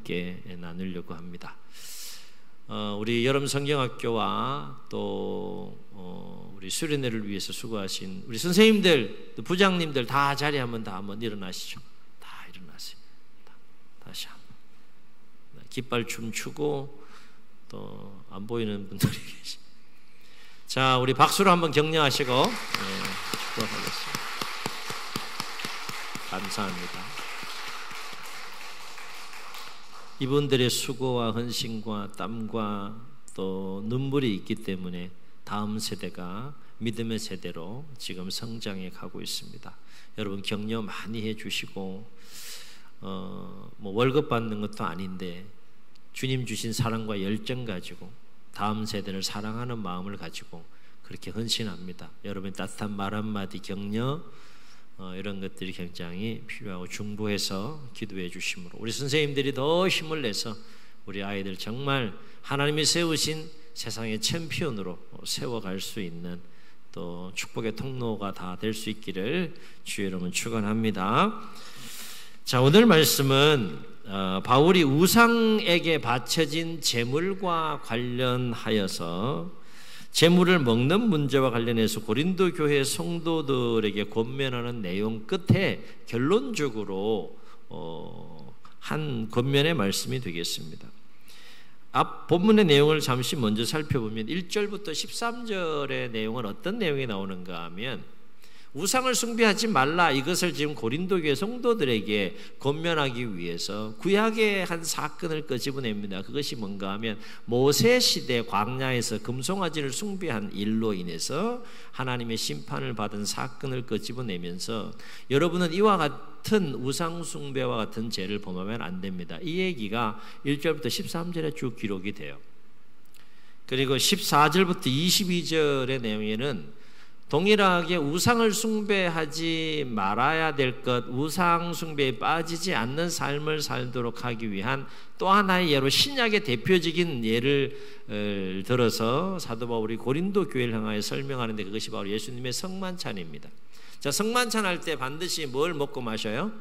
함께 나누려고 합니다. 우리 여름 성경학교와 또 우리 수련회를 위해서 수고하신 우리 선생님들, 부장님들 다 자리 한번 일어나시죠. 다 일어나세요. 다시 한번 깃발 춤추고 또 안 보이는 분들이 계시. 자, 우리 박수로 한번 격려하시고 축복하겠습니다. 감사합니다. 이분들의 수고와 헌신과 땀과 또 눈물이 있기 때문에 다음 세대가 믿음의 세대로 지금 성장해 가고 있습니다. 여러분 격려 많이 해주시고 뭐 월급 받는 것도 아닌데 주님 주신 사랑과 열정 가지고 다음 세대를 사랑하는 마음을 가지고 그렇게 헌신합니다. 여러분 따뜻한 말 한마디 격려 이런 것들이 굉장히 필요하고 중보해서 기도해 주심으로 우리 선생님들이 더 힘을 내서 우리 아이들 정말 하나님이 세우신 세상의 챔피언으로 세워갈 수 있는 또 축복의 통로가 다 될 수 있기를 주의 이름으로 축원합니다. 자, 오늘 말씀은 바울이 우상에게 바쳐진 제물과 관련하여서 제물을 먹는 문제와 관련해서 고린도 교회 성도들에게 권면하는 내용 끝에 결론적으로 한 권면의 말씀이 되겠습니다. 앞 본문의 내용을 잠시 먼저 살펴보면 1절부터 13절의 내용은 어떤 내용이 나오는가 하면 우상을 숭배하지 말라, 이것을 지금 고린도 교회 성도들에게 권면하기 위해서 구약의 한 사건을 끄집어냅니다. 그것이 뭔가 하면 모세 시대 광야에서 금송아지를 숭배한 일로 인해서 하나님의 심판을 받은 사건을 끄집어내면서 여러분은 이와 같은 우상 숭배와 같은 죄를 범하면 안 됩니다. 이 얘기가 1절부터 13절에 쭉 기록이 돼요. 그리고 14절부터 22절의 내용에는 동일하게 우상을 숭배하지 말아야 될 것, 우상 숭배에 빠지지 않는 삶을 살도록 하기 위한 또 하나의 예로 신약의 대표적인 예를 들어서 사도 바울이 고린도 교회를 향하여 설명하는데 그것이 바로 예수님의 성만찬입니다. 자, 성만찬 할 때 반드시 뭘 먹고 마셔요?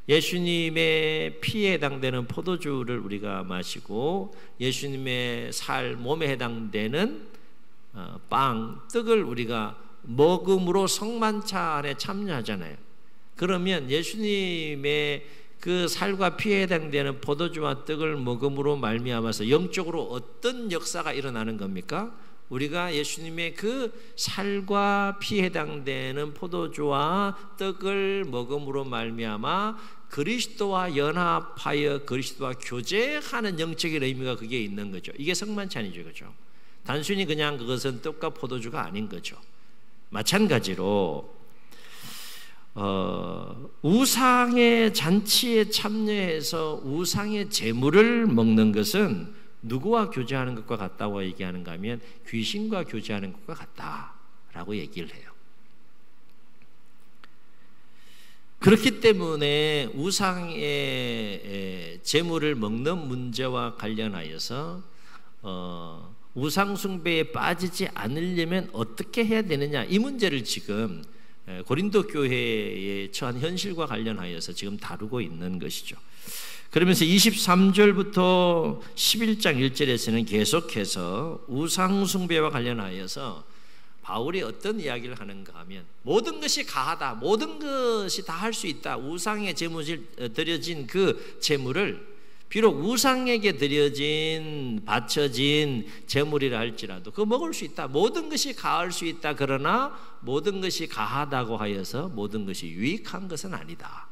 예수님의 피에 해당되는 포도주를 우리가 마시고 예수님의 살, 몸에 해당되는 빵, 떡을 우리가 먹음으로 성만찬에 참여하잖아요. 그러면 예수님의 그 살과 피에 해당되는 포도주와 떡을 먹음으로 말미암아서 영적으로 어떤 역사가 일어나는 겁니까? 우리가 예수님의 그 살과 피에 해당되는 포도주와 떡을 먹음으로 말미암아 그리스도와 연합하여 그리스도와 교제하는 영적인 의미가 그게 있는 거죠. 이게 성만찬이죠, 그렇죠? 단순히 그냥 그것은 떡과 포도주가 아닌 거죠. 마찬가지로 우상의 잔치에 참여해서 우상의 제물을 먹는 것은 누구와 교제하는 것과 같다고 얘기하는가 하면 귀신과 교제하는 것과 같다라고 얘기를 해요. 그렇기 때문에 우상의 제물을 먹는 문제와 관련하여서 우상 숭배에 빠지지 않으려면 어떻게 해야 되느냐, 이 문제를 지금 고린도 교회에 처한 현실과 관련하여서 지금 다루고 있는 것이죠. 그러면서 23절부터 11장 1절에서는 계속해서 우상 숭배와 관련하여서 바울이 어떤 이야기를 하는가 하면 모든 것이 가하다, 모든 것이 다 할 수 있다. 우상의 제물이 드려진 그 제물을 비록 우상에게 드려진 바쳐진 제물이라 할지라도 그거 먹을 수 있다. 모든 것이 가할 수 있다. 그러나 모든 것이 가하다고 하여서 모든 것이 유익한 것은 아니다.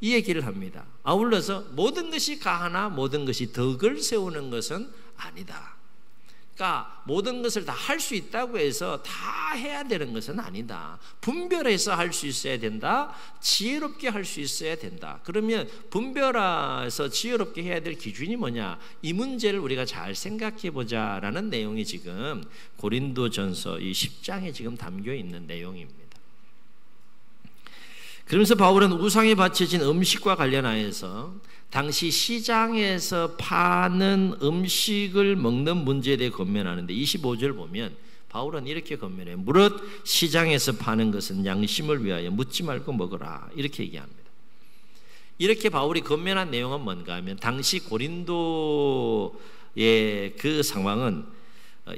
이 얘기를 합니다. 아울러서 모든 것이 가하나 모든 것이 덕을 세우는 것은 아니다. 그러니까 모든 것을 다 할 수 있다고 해서 다 해야 되는 것은 아니다. 분별해서 할 수 있어야 된다. 지혜롭게 할 수 있어야 된다. 그러면 분별해서 지혜롭게 해야 될 기준이 뭐냐? 이 문제를 우리가 잘 생각해 보자라는 내용이 지금 고린도전서 이 10장에 지금 담겨 있는 내용입니다. 그러면서 바울은 우상에 바쳐진 음식과 관련하여서 당시 시장에서 파는 음식을 먹는 문제에 대해 권면하는데 25절 보면 바울은 이렇게 권면해요. 무릇 시장에서 파는 것은 양심을 위하여 묻지 말고 먹으라, 이렇게 얘기합니다. 이렇게 바울이 권면한 내용은 뭔가 하면 당시 고린도의 그 상황은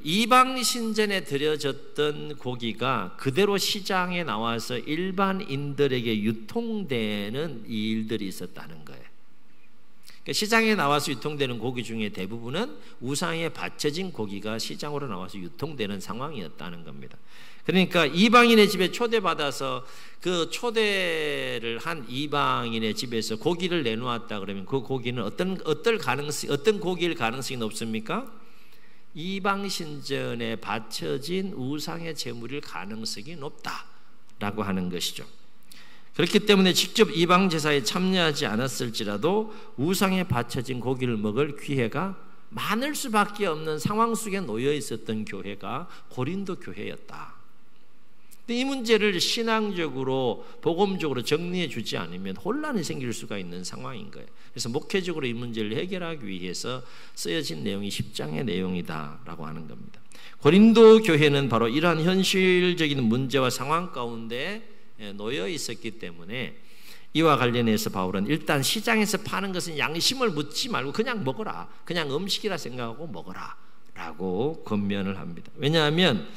이방 신전에 드려졌던 고기가 그대로 시장에 나와서 일반인들에게 유통되는 일들이 있었다는 거예요. 그러니까 시장에 나와서 유통되는 고기 중에 대부분은 우상에 바쳐진 고기가 시장으로 나와서 유통되는 상황이었다는 겁니다. 그러니까 이방인의 집에 초대받아서 그 초대를 한 이방인의 집에서 고기를 내놓았다 그러면 그 고기는 어떤 고기일 가능성이 높습니까? 이방 신전에 바쳐진 우상의 제물일 가능성이 높다라고 하는 것이죠. 그렇기 때문에 직접 이방 제사에 참여하지 않았을지라도 우상에 바쳐진 고기를 먹을 기회가 많을 수밖에 없는 상황 속에 놓여 있었던 교회가 고린도 교회였다. 근데 이 문제를 신앙적으로 복음적으로 정리해 주지 않으면 혼란이 생길 수가 있는 상황인 거예요. 그래서 목회적으로 이 문제를 해결하기 위해서 쓰여진 내용이 10장의 내용이다라고 하는 겁니다. 고린도 교회는 바로 이러한 현실적인 문제와 상황 가운데 놓여 있었기 때문에 이와 관련해서 바울은 일단 시장에서 파는 것은 양심을 묻지 말고 그냥 먹어라, 그냥 음식이라 생각하고 먹어라 라고 권면을 합니다. 왜냐하면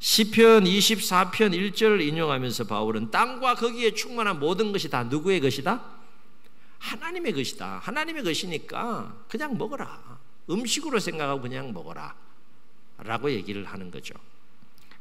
시편 24편 1절을 인용하면서 바울은 땅과 거기에 충만한 모든 것이 다 누구의 것이다? 하나님의 것이다. 하나님의 것이니까 그냥 먹어라, 음식으로 생각하고 그냥 먹어라 라고 얘기를 하는 거죠.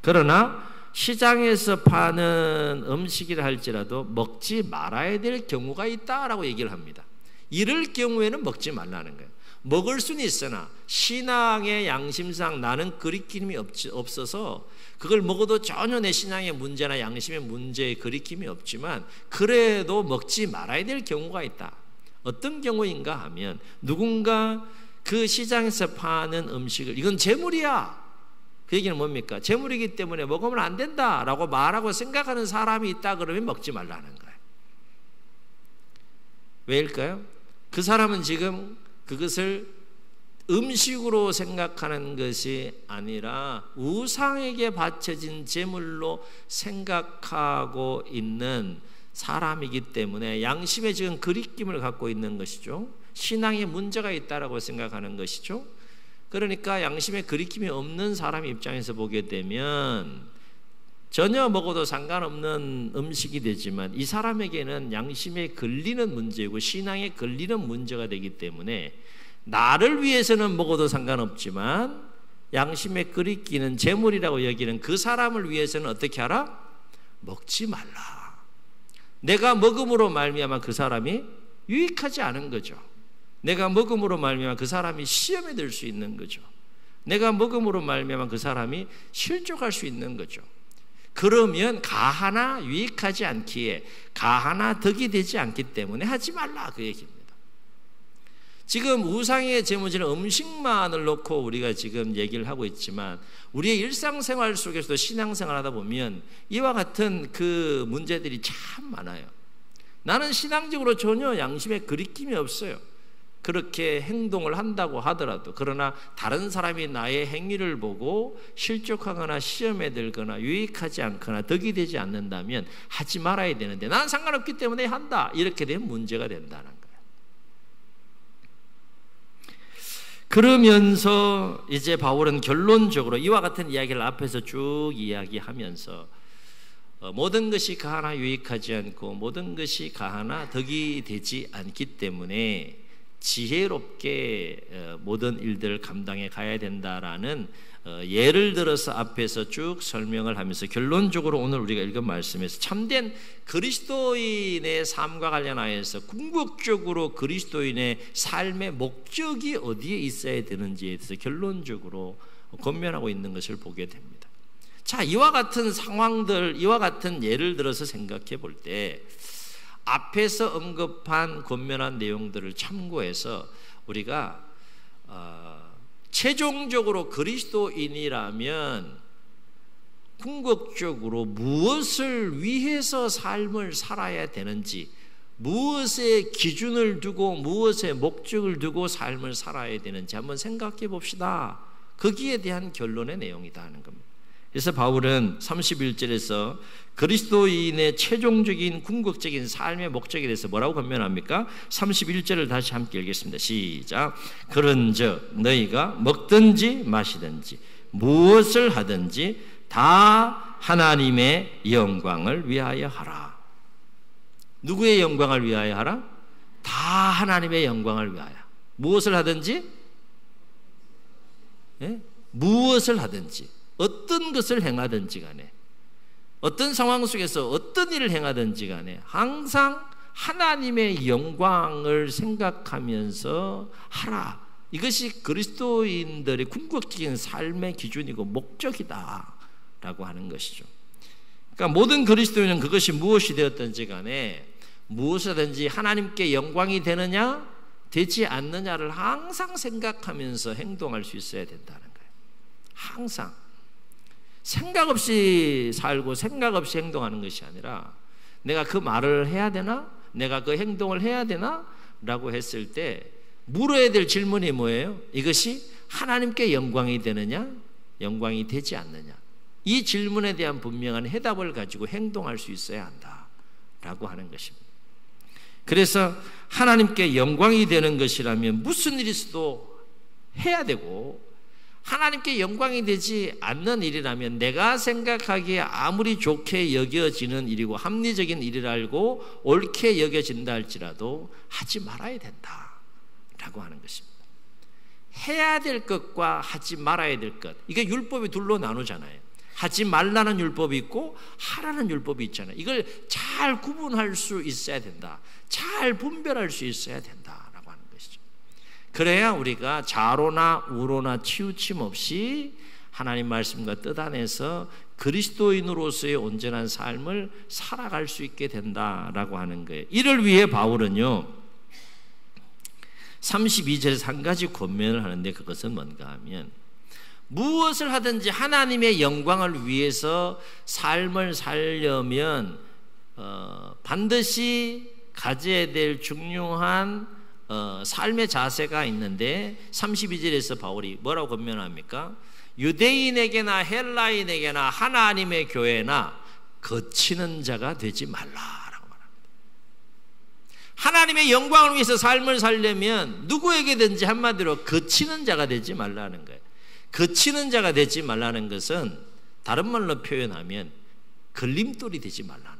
그러나 시장에서 파는 음식이라 할지라도 먹지 말아야 될 경우가 있다라고 얘기를 합니다. 이럴 경우에는 먹지 말라는 거예요. 먹을 수는 있으나 신앙의 양심상 나는 거리낌이 없어서 그걸 먹어도 전혀 내 신앙의 문제나 양심의 문제에 거리낌이 없지만 그래도 먹지 말아야 될 경우가 있다. 어떤 경우인가 하면 누군가 그 시장에서 파는 음식을 이건 재물이야, 그 얘기는 뭡니까? 재물이기 때문에 먹으면 안 된다라고 말하고 생각하는 사람이 있다 그러면 먹지 말라는 거예요. 왜일까요? 그 사람은 지금 그것을 음식으로 생각하는 것이 아니라 우상에게 바쳐진 제물로 생각하고 있는 사람이기 때문에 양심에 지금 거리낌을 갖고 있는 것이죠. 신앙에 문제가 있다라고 생각하는 것이죠. 그러니까 양심에 거리낌이 없는 사람 입장에서 보게 되면 전혀 먹어도 상관없는 음식이 되지만 이 사람에게는 양심에 걸리는 문제고 신앙에 걸리는 문제가 되기 때문에 나를 위해서는 먹어도 상관없지만 양심에 거리끼는 재물이라고 여기는 그 사람을 위해서는 어떻게 하라? 먹지 말라. 내가 먹음으로 말미암아 그 사람이 유익하지 않은 거죠. 내가 먹음으로 말미암아 그 사람이 시험에 들 수 있는 거죠. 내가 먹음으로 말미암아 그 사람이 실족할 수 있는 거죠. 그러면 가하나 유익하지 않기에 가하나 덕이 되지 않기 때문에 하지 말라 그 얘기입니다. 지금 우상의 제물은 음식만을 놓고 우리가 지금 얘기를 하고 있지만 우리의 일상생활 속에서도 신앙생활 하다 보면 이와 같은 그 문제들이 참 많아요. 나는 신앙적으로 전혀 양심에 거리낌이 없어요. 그렇게 행동을 한다고 하더라도 그러나 다른 사람이 나의 행위를 보고 실족하거나 시험에 들거나 유익하지 않거나 덕이 되지 않는다면 하지 말아야 되는데 나는 상관없기 때문에 한다, 이렇게 되면 문제가 된다는 거예요. 그러면서 이제 바울은 결론적으로 이와 같은 이야기를 앞에서 쭉 이야기하면서 모든 것이 가하나 유익하지 않고 모든 것이 가하나 덕이 되지 않기 때문에 지혜롭게 모든 일들을 감당해 가야 된다라는 예를 들어서 앞에서 쭉 설명을 하면서 결론적으로 오늘 우리가 읽은 말씀에서 참된 그리스도인의 삶과 관련하여서 궁극적으로 그리스도인의 삶의 목적이 어디에 있어야 되는지에 대해서 결론적으로 권면하고 있는 것을 보게 됩니다. 자, 이와 같은 상황들, 이와 같은 예를 들어서 생각해 볼 때 앞에서 언급한 권면한 내용들을 참고해서 우리가 최종적으로 그리스도인이라면 궁극적으로 무엇을 위해서 삶을 살아야 되는지, 무엇의 기준을 두고 무엇의 목적을 두고 삶을 살아야 되는지 한번 생각해 봅시다. 거기에 대한 결론의 내용이다 하는 겁니다. 그래서 바울은 31절에서 그리스도인의 최종적인 궁극적인 삶의 목적에 대해서 뭐라고 권면합니까? 31절을 다시 함께 읽겠습니다. 시작. 그런즉 너희가 먹든지 마시든지 무엇을 하든지 다 하나님의 영광을 위하여 하라. 누구의 영광을 위하여 하라? 다 하나님의 영광을 위하여. 무엇을 하든지? 예? 무엇을 하든지, 어떤 것을 행하든지 간에, 어떤 상황 속에서 어떤 일을 행하든지 간에 항상 하나님의 영광을 생각하면서 하라. 이것이 그리스도인들의 궁극적인 삶의 기준이고 목적이다 라고 하는 것이죠. 그러니까 모든 그리스도인은 그것이 무엇이 되었든지 간에 무엇이든지 하나님께 영광이 되느냐 되지 않느냐를 항상 생각하면서 행동할 수 있어야 된다는 거예요. 항상 생각 없이 살고 생각 없이 행동하는 것이 아니라 내가 그 말을 해야 되나? 내가 그 행동을 해야 되나? 라고 했을 때 물어야 될 질문이 뭐예요? 이것이 하나님께 영광이 되느냐? 영광이 되지 않느냐? 이 질문에 대한 분명한 해답을 가지고 행동할 수 있어야 한다 라고 하는 것입니다. 그래서 하나님께 영광이 되는 것이라면 무슨 일이 있어도 해야 되고, 하나님께 영광이 되지 않는 일이라면 내가 생각하기에 아무리 좋게 여겨지는 일이고 합리적인 일이라고 옳게 여겨진다 할지라도 하지 말아야 된다 라고 하는 것입니다. 해야 될 것과 하지 말아야 될 것, 이게 율법이 둘로 나누잖아요. 하지 말라는 율법이 있고 하라는 율법이 있잖아요. 이걸 잘 구분할 수 있어야 된다, 잘 분별할 수 있어야 된다라고 하는 것이죠. 그래야 우리가 좌로나 우로나 치우침 없이 하나님 말씀과 뜻 안에서 그리스도인으로서의 온전한 삶을 살아갈 수 있게 된다라고 하는 거예요. 이를 위해 바울은요 32절에서 한 가지 권면을 하는데, 그것은 뭔가 하면 무엇을 하든지 하나님의 영광을 위해서 삶을 살려면 반드시 가져야 될 중요한 삶의 자세가 있는데, 32절에서 바울이 뭐라고 권면합니까? 유대인에게나 헬라인에게나 하나님의 교회나 거치는 자가 되지 말라라고 말합니다. 하나님의 영광을 위해서 삶을 살려면 누구에게든지 한마디로 거치는 자가 되지 말라는 거예요. 거치는 자가 되지 말라는 것은 다른 말로 표현하면 걸림돌이 되지 말라는 거예요.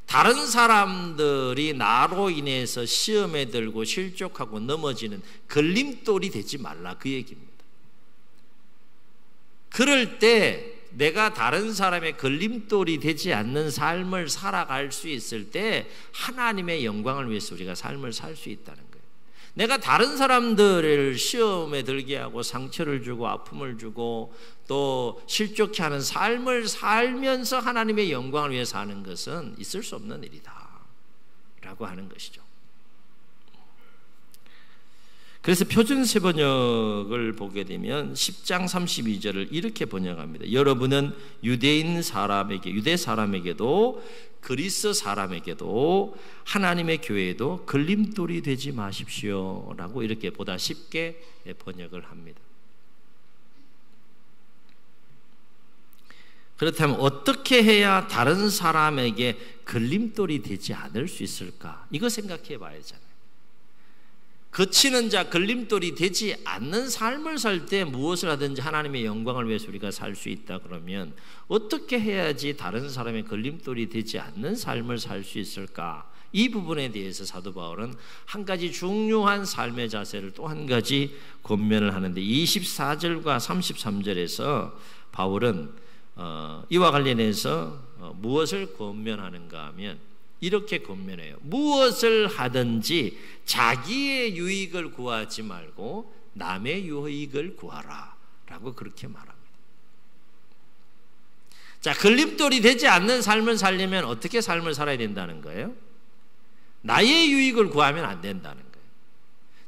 다른 사람들이 나로 인해서 시험에 들고 실족하고 넘어지는 걸림돌이 되지 말라, 그 얘기입니다. 그럴 때 내가 다른 사람의 걸림돌이 되지 않는 삶을 살아갈 수 있을 때 하나님의 영광을 위해서 우리가 삶을 살 수 있다는 거예요. 내가 다른 사람들을 시험에 들게 하고 상처를 주고 아픔을 주고 또 실족케 하는 삶을 살면서 하나님의 영광을 위해서 하는 것은 있을 수 없는 일이다 라고 하는 것이죠. 그래서 표준세 번역을 보게 되면 10장 32절을 이렇게 번역합니다. 여러분은 유대 사람에게도 그리스 사람에게도 하나님의 교회에도 걸림돌이 되지 마십시오 라고 이렇게 보다 쉽게 번역을 합니다. 그렇다면 어떻게 해야 다른 사람에게 걸림돌이 되지 않을 수 있을까? 이거 생각해 봐야 되잖아요. 거치는 자, 걸림돌이 되지 않는 삶을 살 때 무엇을 하든지 하나님의 영광을 위해서 우리가 살 수 있다 그러면 어떻게 해야지 다른 사람의 걸림돌이 되지 않는 삶을 살 수 있을까? 이 부분에 대해서 사도 바울은 한 가지 중요한 삶의 자세를 또 한 가지 권면을 하는데, 24절과 33절에서 바울은 이와 관련해서 무엇을 권면하는가 하면 이렇게 권면해요. 무엇을 하든지 자기의 유익을 구하지 말고 남의 유익을 구하라 라고 그렇게 말합니다. 자, 걸림돌이 되지 않는 삶을 살려면 어떻게 삶을 살아야 된다는 거예요? 나의 유익을 구하면 안 된다는 거예요.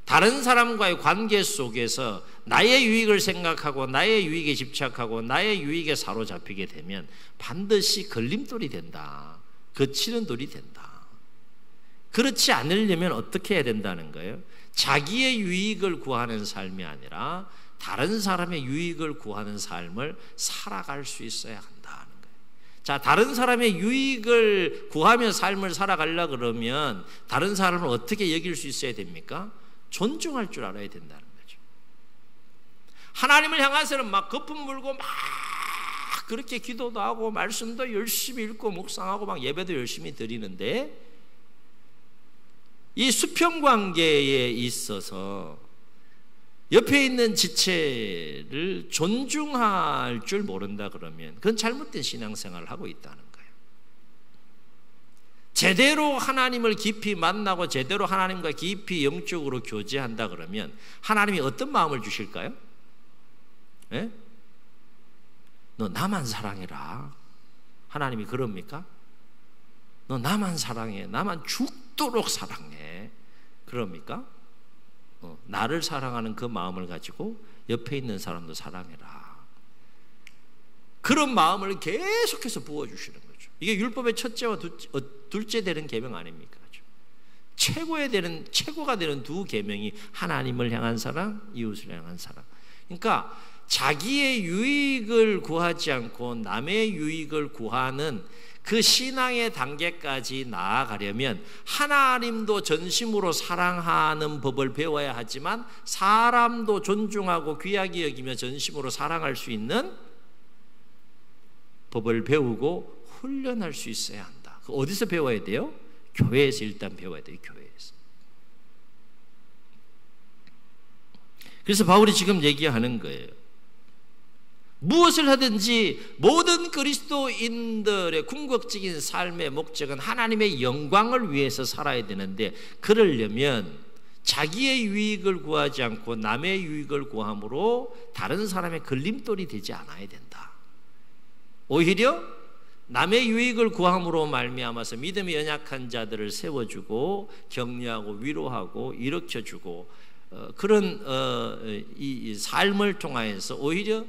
다른 사람과의 관계 속에서 나의 유익을 생각하고 나의 유익에 집착하고 나의 유익에 사로잡히게 되면 반드시 걸림돌이 된다, 거치는 돌이 된다. 그렇지 않으려면 어떻게 해야 된다는 거예요? 자기의 유익을 구하는 삶이 아니라 다른 사람의 유익을 구하는 삶을 살아갈 수 있어야 한다는 거예요. 자, 다른 사람의 유익을 구하며 삶을 살아가려 그러면 다른 사람을 어떻게 여길 수 있어야 됩니까? 존중할 줄 알아야 된다는 거죠. 하나님을 향해서는 막 거품 물고 막 그렇게 기도도 하고 말씀도 열심히 읽고 묵상하고 막 예배도 열심히 드리는데 이 수평관계에 있어서 옆에 있는 지체를 존중할 줄 모른다 그러면 그건 잘못된 신앙생활을 하고 있다는 거예요. 제대로 하나님을 깊이 만나고 제대로 하나님과 깊이 영적으로 교제한다 그러면 하나님이 어떤 마음을 주실까요? 예? 너 나만 사랑해라. 하나님이 그럽니까? 너 나만 사랑해. 나만 죽도록 사랑해. 그럽니까? 나를 사랑하는 그 마음을 가지고 옆에 있는 사람도 사랑해라. 그런 마음을 계속해서 부어주시는 거죠. 이게 율법의 첫째와 둘째 되는 계명 아닙니까? 최고가 되는 두 계명이 하나님을 향한 사랑, 이웃을 향한 사랑. 그러니까 자기의 유익을 구하지 않고 남의 유익을 구하는 그 신앙의 단계까지 나아가려면 하나님도 전심으로 사랑하는 법을 배워야 하지만 사람도 존중하고 귀하게 여기며 전심으로 사랑할 수 있는 법을 배우고 훈련할 수 있어야 한다. 어디서 배워야 돼요? 교회에서 일단 배워야 돼요. 교회에서. 그래서 바울이 지금 얘기하는 거예요. 무엇을 하든지 모든 그리스도인들의 궁극적인 삶의 목적은 하나님의 영광을 위해서 살아야 되는데 그러려면 자기의 유익을 구하지 않고 남의 유익을 구함으로 다른 사람의 걸림돌이 되지 않아야 된다. 오히려 남의 유익을 구함으로 말미암아서 믿음이 연약한 자들을 세워주고 격려하고 위로하고 일으켜주고 그런 이 삶을 통하여서 오히려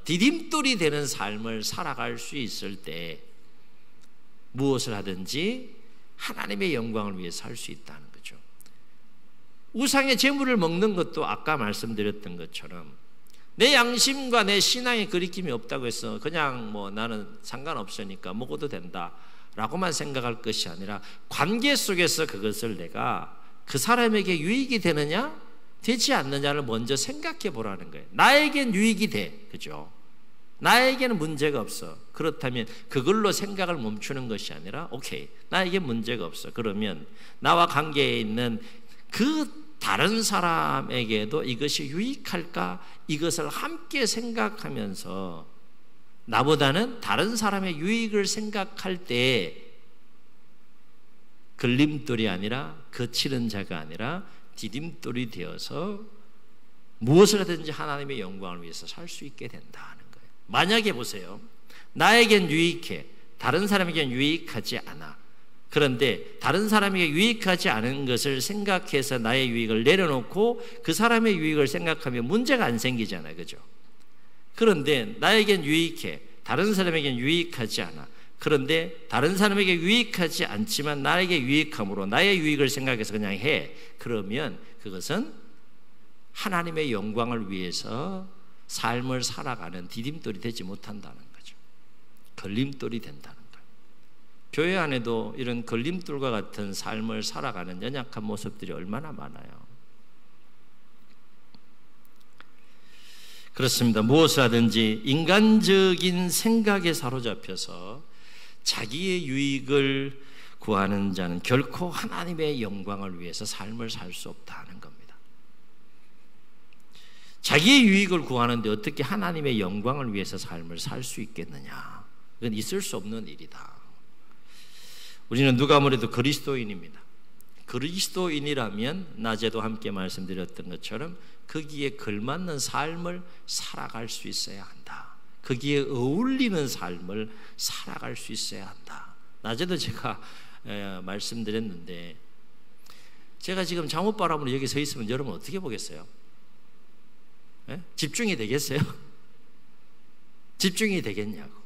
디딤돌이 되는 삶을 살아갈 수 있을 때 무엇을 하든지 하나님의 영광을 위해서 할 수 있다는 거죠. 우상의 제물을 먹는 것도 아까 말씀드렸던 것처럼 내 양심과 내 신앙에 거리낌이 없다고 해서 그냥 뭐 나는 상관없으니까 먹어도 된다라고만 생각할 것이 아니라 관계 속에서 그것을 내가 그 사람에게 유익이 되느냐 되지 않느냐를 먼저 생각해 보라는 거예요. 나에겐 유익이 돼. 그죠? 나에게는 문제가 없어. 그렇다면 그걸로 생각을 멈추는 것이 아니라 오케이. 나에게 문제가 없어. 그러면 나와 관계에 있는 그 다른 사람에게도 이것이 유익할까? 이것을 함께 생각하면서 나보다는 다른 사람의 유익을 생각할 때 걸림돌이 아니라 거치는 자가 아니라 디딤돌이 되어서 무엇을 하든지 하나님의 영광을 위해서 살 수 있게 된다는 거예요. 만약에 보세요. 나에겐 유익해. 다른 사람에겐 유익하지 않아. 그런데 다른 사람에게 유익하지 않은 것을 생각해서 나의 유익을 내려놓고 그 사람의 유익을 생각하면 문제가 안 생기잖아요. 그죠? 그런데 나에겐 유익해. 다른 사람에겐 유익하지 않아. 그런데 다른 사람에게 유익하지 않지만 나에게 유익함으로 나의 유익을 생각해서 그냥 해. 그러면 그것은 하나님의 영광을 위해서 삶을 살아가는 디딤돌이 되지 못한다는 거죠. 걸림돌이 된다는 거예요. 교회 안에도 이런 걸림돌과 같은 삶을 살아가는 연약한 모습들이 얼마나 많아요. 그렇습니다. 무엇을 하든지 인간적인 생각에 사로잡혀서 자기의 유익을 구하는 자는 결코 하나님의 영광을 위해서 삶을 살 수 없다는 겁니다. 자기의 유익을 구하는데 어떻게 하나님의 영광을 위해서 삶을 살 수 있겠느냐? 이건 있을 수 없는 일이다. 우리는 누가 아무래도 그리스도인입니다. 그리스도인이라면 낮에도 함께 말씀드렸던 것처럼 거기에 걸맞는 삶을 살아갈 수 있어야 한다. 거기에 어울리는 삶을 살아갈 수 있어야 한다. 낮에도 제가 말씀드렸는데 제가 지금 잠옷바람으로 여기 서 있으면 여러분 어떻게 보겠어요? 예? 집중이 되겠어요? 집중이 되겠냐고.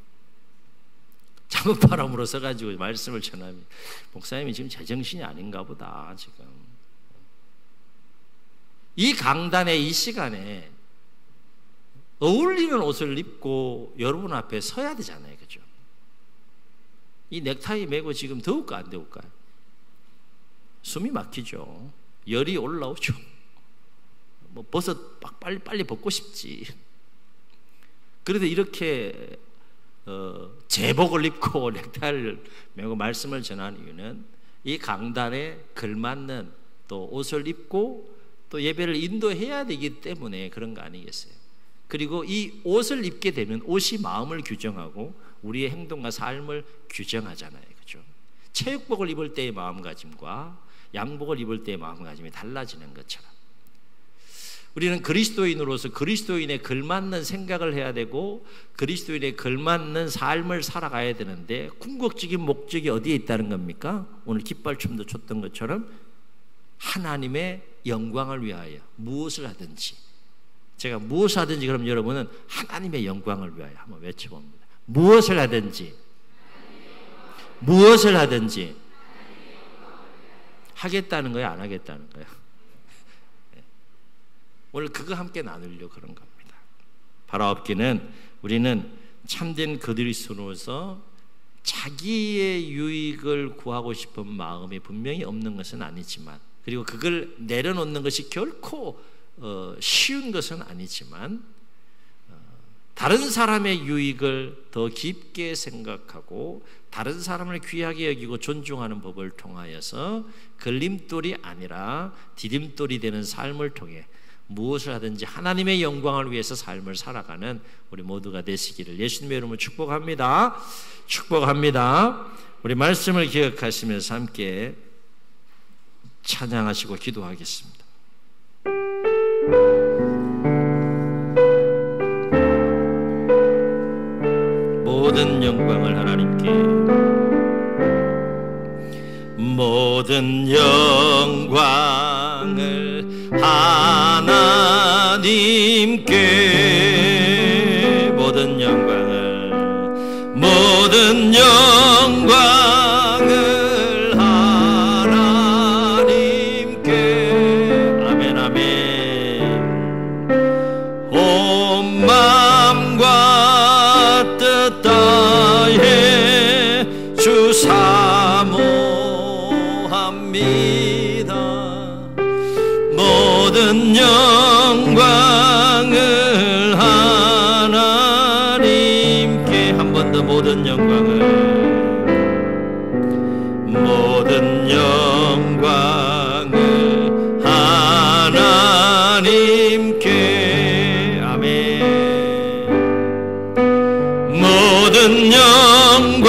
잠옷바람으로 서가지고 말씀을 전하면 목사님이 지금 제정신이 아닌가 보다. 지금 이 강단의 이 시간에 어울리는 옷을 입고 여러분 앞에 서야 되잖아요. 그죠? 이 넥타이 매고 지금 더울까 안 더울까요? 숨이 막히죠. 열이 올라오죠. 뭐 버섯 빨리 벗고 싶지. 그래도 이렇게 제복을 입고 넥타이를 매고 말씀을 전하는 이유는 이 강단에 걸맞는 또 옷을 입고 또 예배를 인도해야 되기 때문에 그런 거 아니겠어요? 그리고 이 옷을 입게 되면 옷이 마음을 규정하고 우리의 행동과 삶을 규정하잖아요. 그죠? 체육복을 입을 때의 마음가짐과 양복을 입을 때의 마음가짐이 달라지는 것처럼 우리는 그리스도인으로서 그리스도인에 걸맞는 생각을 해야 되고 그리스도인에 걸맞는 삶을 살아가야 되는데 궁극적인 목적이 어디에 있다는 겁니까? 오늘 깃발춤도 췄던 것처럼 하나님의 영광을 위하여 무엇을 하든지, 제가 무엇을 하든지 그럼 여러분은 하나님의 영광을 위하여 한번 외쳐봅니다. 무엇을 하든지 무엇을 하든지 하겠다는 거예요? 안 하겠다는 거예요? 오늘 그거 함께 나누려고 그런 겁니다. 바라옵기는 우리는 참된 그리스도로서 자기의 유익을 구하고 싶은 마음이 분명히 없는 것은 아니지만, 그리고 그걸 내려놓는 것이 결코 쉬운 것은 아니지만, 다른 사람의 유익을 더 깊게 생각하고 다른 사람을 귀하게 여기고 존중하는 법을 통하여서 걸림돌이 아니라 디딤돌이 되는 삶을 통해 무엇을 하든지 하나님의 영광을 위해서 삶을 살아가는 우리 모두가 되시기를 예수님의 이름으로 축복합니다. 축복합니다. 우리 말씀을 기억하시면서 함께 찬양하시고 기도하겠습니다. 모든 영광을 하나님께, 모든 영광을 하나님께, 모든 영광을 하나님께. 아멘 아멘. 온 마음과 뜻 다해 주 사모합니다. 모든 영광을 하나님께. 한 번 더 모든 영광을, 모든 영광을 하나님께. 아멘. 모든 영광을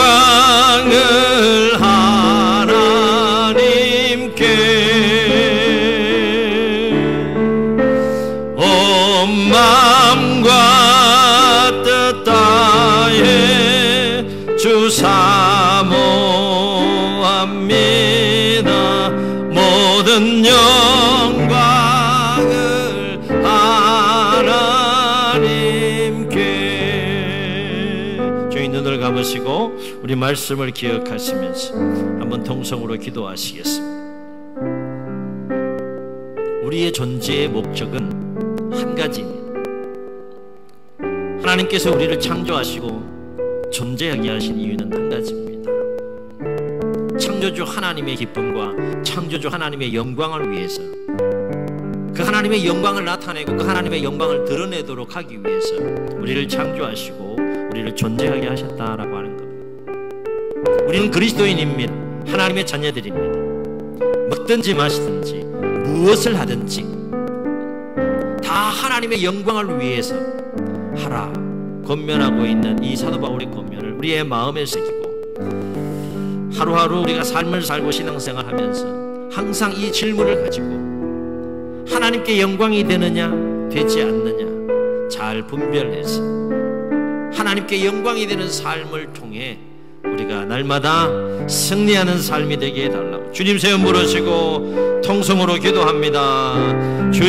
온 마음과 뜻 다해 주 사모합니다. 모든 영광을 하나님께. 저희 눈을 감으시고 우리 말씀을 기억하시면서 한번 통성으로 기도하시겠습니다. 우리의 존재의 목적은 한 가지입니다. 하나님께서 우리를 창조하시고 존재하게 하신 이유는 한 가지입니다. 창조주 하나님의 기쁨과 창조주 하나님의 영광을 위해서, 그 하나님의 영광을 나타내고 그 하나님의 영광을 드러내도록 하기 위해서 우리를 창조하시고 우리를 존재하게 하셨다라고 하는 겁니다. 우리는 그리스도인입니다. 하나님의 자녀들입니다. 먹든지 마시든지 무엇을 하든지 다 하나님의 영광을 위해서 하라 권면하고 있는 이 사도 바울의 권면을 우리의 마음에 새기고 하루하루 우리가 삶을 살고 신앙생활 하면서 항상 이 질문을 가지고 하나님께 영광이 되느냐 되지 않느냐 잘 분별해서 하나님께 영광이 되는 삶을 통해 우리가 날마다 승리하는 삶이 되게 해달라고 주님 세움 부르시고 통성으로 기도합니다. 주여